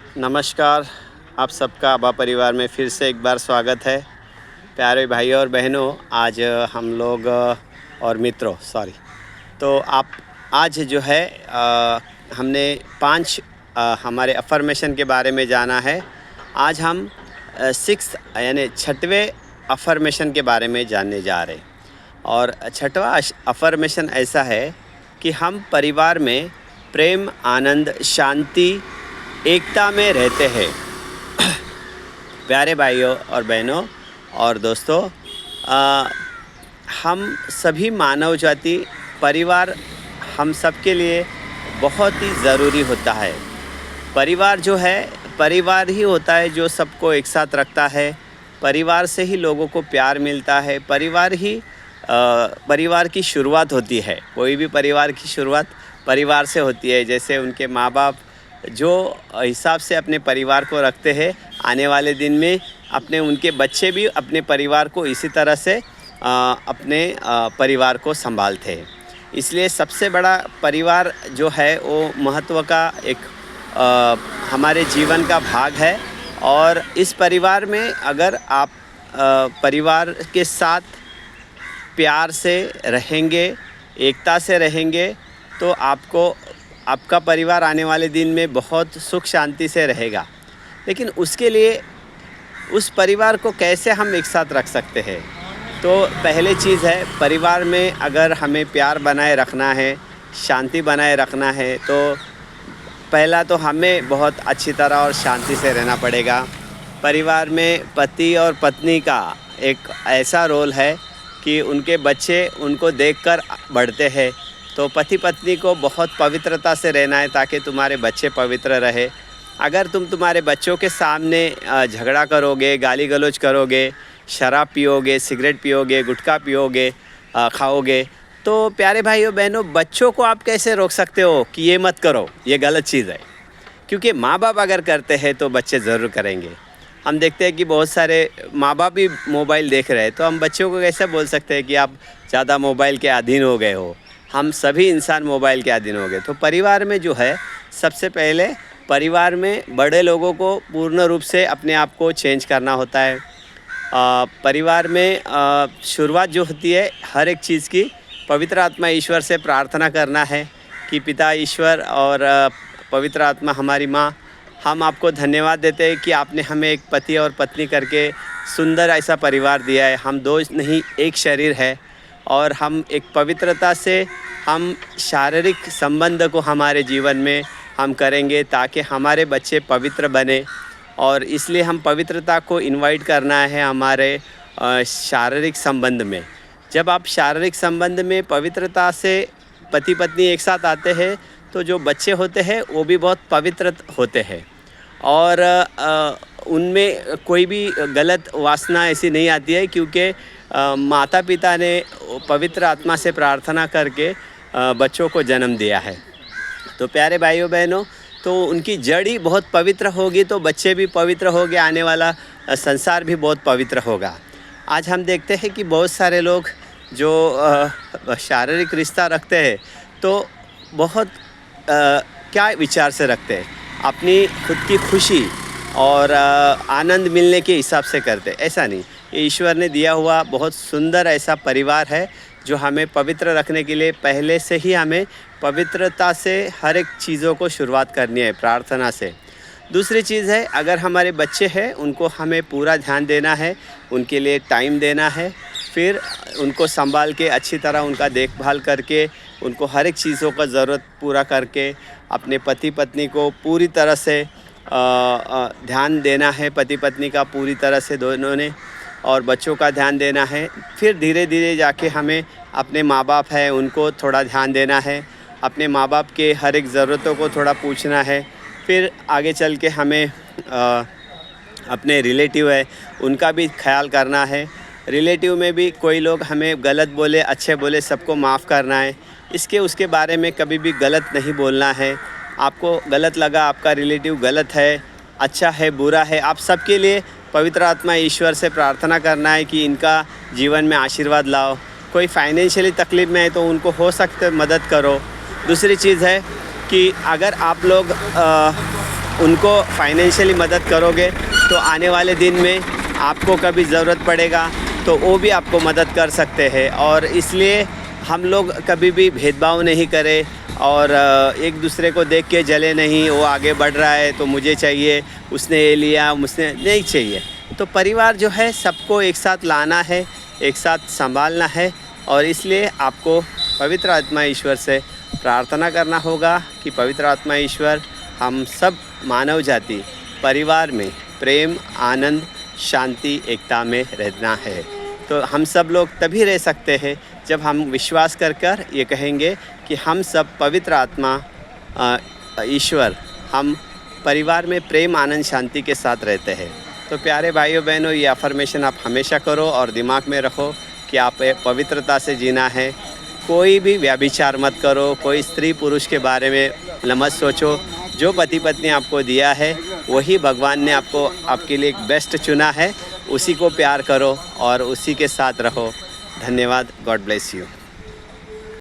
नमस्कार। आप सबका आभा परिवार में फिर से एक बार स्वागत है। प्यारे भाइयों और बहनों, आज हम लोग और मित्रों सॉरी तो आप आज जो है हमने 5 हमारे अफ़र्मेशन के बारे में जाना है। आज हम 6 यानी 6वें अफ़र्मेशन के बारे में जानने जा रहे हैं। और 6वां अफ़र्मेशन ऐसा है कि हम परिवार में प्रेम, आनंद, शांति, एकता में रहते हैं। प्यारे भाइयों और बहनों और दोस्तों, हम सभी मानव जाति परिवार हम सब के लिए बहुत ही ज़रूरी होता है। परिवार जो है, परिवार ही होता है जो सबको एक साथ रखता है। परिवार से ही लोगों को प्यार मिलता है। परिवार की शुरुआत होती है। कोई भी परिवार की शुरुआत परिवार से होती है। जैसे उनके माँ बाप जो हिसाब से अपने परिवार को रखते हैं, आने वाले दिन में उनके बच्चे भी अपने परिवार को इसी तरह से अपने परिवार को संभालते हैं। इसलिए सबसे बड़ा परिवार जो है वो महत्व का एक हमारे जीवन का भाग है। और इस परिवार में अगर आप परिवार के साथ प्यार से रहेंगे, एकता से रहेंगे, तो आपका परिवार आने वाले दिन में बहुत सुख शांति से रहेगा। लेकिन उसके लिए उस परिवार को कैसे हम एक साथ रख सकते हैं? तो पहले चीज़ है, परिवार में अगर हमें प्यार बनाए रखना है, शांति बनाए रखना है, तो पहला तो हमें बहुत अच्छी तरह और शांति से रहना पड़ेगा। परिवार में पति और पत्नी का एक ऐसा रोल है कि उनके बच्चे उनको देखकर बढ़ते हैं। तो पति पत्नी को बहुत पवित्रता से रहना है ताकि तुम्हारे बच्चे पवित्र रहे। अगर तुम तुम्हारे बच्चों के सामने झगड़ा करोगे, गाली गलौज करोगे, शराब पियोगे, सिगरेट पियोगे, गुटखा पियोगे, खाओगे, तो प्यारे भाइयों बहनों, बच्चों को आप कैसे रोक सकते हो कि ये मत करो? ये गलत चीज़ है। क्योंकि माँ बाप अगर करते हैं तो बच्चे ज़रूर करेंगे। हम देखते हैं कि बहुत सारे माँ बाप भी मोबाइल देख रहे हैं, तो हम बच्चों को कैसे बोल सकते हैं कि आप ज़्यादा मोबाइल के अधीन हो गए हो? हम सभी इंसान मोबाइल के अधीन हो गए। तो परिवार में जो है, सबसे पहले परिवार में बड़े लोगों को पूर्ण रूप से अपने आप को चेंज करना होता है। परिवार में शुरुआत जो होती है हर एक चीज़ की, पवित्र आत्मा ईश्वर से प्रार्थना करना है कि पिता ईश्वर और पवित्र आत्मा हमारी माँ, हम आपको धन्यवाद देते हैं कि आपने हमें एक पति और पत्नी करके सुंदर ऐसा परिवार दिया है। हम दो नहीं, एक शरीर है। और हम एक पवित्रता से हम शारीरिक संबंध को हमारे जीवन में हम करेंगे ताकि हमारे बच्चे पवित्र बने। और इसलिए हम पवित्रता को इनवाइट करना है हमारे शारीरिक संबंध में। जब आप शारीरिक संबंध में पवित्रता से पति पत्नी एक साथ आते हैं, तो जो बच्चे होते हैं वो भी बहुत पवित्र होते हैं। और उनमें कोई भी गलत वासना ऐसी नहीं आती है, क्योंकि माता पिता ने पवित्र आत्मा से प्रार्थना करके बच्चों को जन्म दिया है। तो प्यारे भाइयों बहनों, तो उनकी जड़ ही बहुत पवित्र होगी तो बच्चे भी पवित्र होंगे, आने वाला संसार भी बहुत पवित्र होगा। आज हम देखते हैं कि बहुत सारे लोग जो शारीरिक रिश्ता रखते हैं तो बहुत क्या विचार से रखते हैं? अपनी खुद की खुशी और आनंद मिलने के हिसाब से करते। ऐसा नहीं, ये ईश्वर ने दिया हुआ बहुत सुंदर ऐसा परिवार है जो हमें पवित्र रखने के लिए पहले से ही हमें पवित्रता से हर एक चीज़ों को शुरुआत करनी है, प्रार्थना से। दूसरी चीज़ है, अगर हमारे बच्चे हैं उनको हमें पूरा ध्यान देना है, उनके लिए टाइम देना है, फिर उनको संभाल के अच्छी तरह उनका देखभाल करके, उनको हर एक चीज़ों का ज़रूरत पूरा करके, अपने पति पत्नी को पूरी तरह से ध्यान देना है, पति पत्नी का पूरी तरह से दोनों ने, और बच्चों का ध्यान देना है। फिर धीरे धीरे जाके हमें अपने माँ बाप हैं उनको थोड़ा ध्यान देना है, अपने माँ बाप के हर एक ज़रूरतों को थोड़ा पूछना है। फिर आगे चल के हमें अपने रिलेटिव है उनका भी ख्याल करना है। रिलेटिव में भी कोई लोग हमें गलत बोले, अच्छे बोले, सबको माफ़ करना है। इसके उसके बारे में कभी भी गलत नहीं बोलना है। आपको गलत लगा, आपका रिलेटिव गलत है, अच्छा है, बुरा है, आप सबके लिए पवित्र आत्मा ईश्वर से प्रार्थना करना है कि इनका जीवन में आशीर्वाद लाओ। कोई फाइनेंशियली तकलीफ़ में है तो उनको हो सकते मदद करो। दूसरी चीज़ है कि अगर आप लोग उनको फाइनेंशियली मदद करोगे तो आने वाले दिन में आपको कभी ज़रूरत पड़ेगा तो वो भी आपको मदद कर सकते हैं। और इसलिए हम लोग कभी भी भेदभाव नहीं करें और एक दूसरे को देख के जले नहीं, वो आगे बढ़ रहा है तो मुझे चाहिए, उसने ये लिया मुझसे नहीं चाहिए। तो परिवार जो है सबको एक साथ लाना है, एक साथ संभालना है। और इसलिए आपको पवित्र आत्मा ईश्वर से प्रार्थना करना होगा कि पवित्र आत्मा ईश्वर हम सब मानव जाति परिवार में प्रेम, आनंद, शांति, एकता में रहना है। तो हम सब लोग तभी रह सकते हैं जब हम विश्वास कर कर ये कहेंगे कि हम सब पवित्र आत्मा ईश्वर हम परिवार में प्रेम, आनंद, शांति के साथ रहते हैं। तो प्यारे भाइयों बहनों, ये अफर्मेशन आप हमेशा करो और दिमाग में रखो कि आप पवित्रता से जीना है। कोई भी व्यभिचार मत करो, कोई स्त्री पुरुष के बारे में मत सोचो। जो पति पत्नी आपको दिया है वही भगवान ने आपको आपके लिए एक बेस्ट चुना है, उसी को प्यार करो और उसी के साथ रहो। धन्यवाद। God bless you.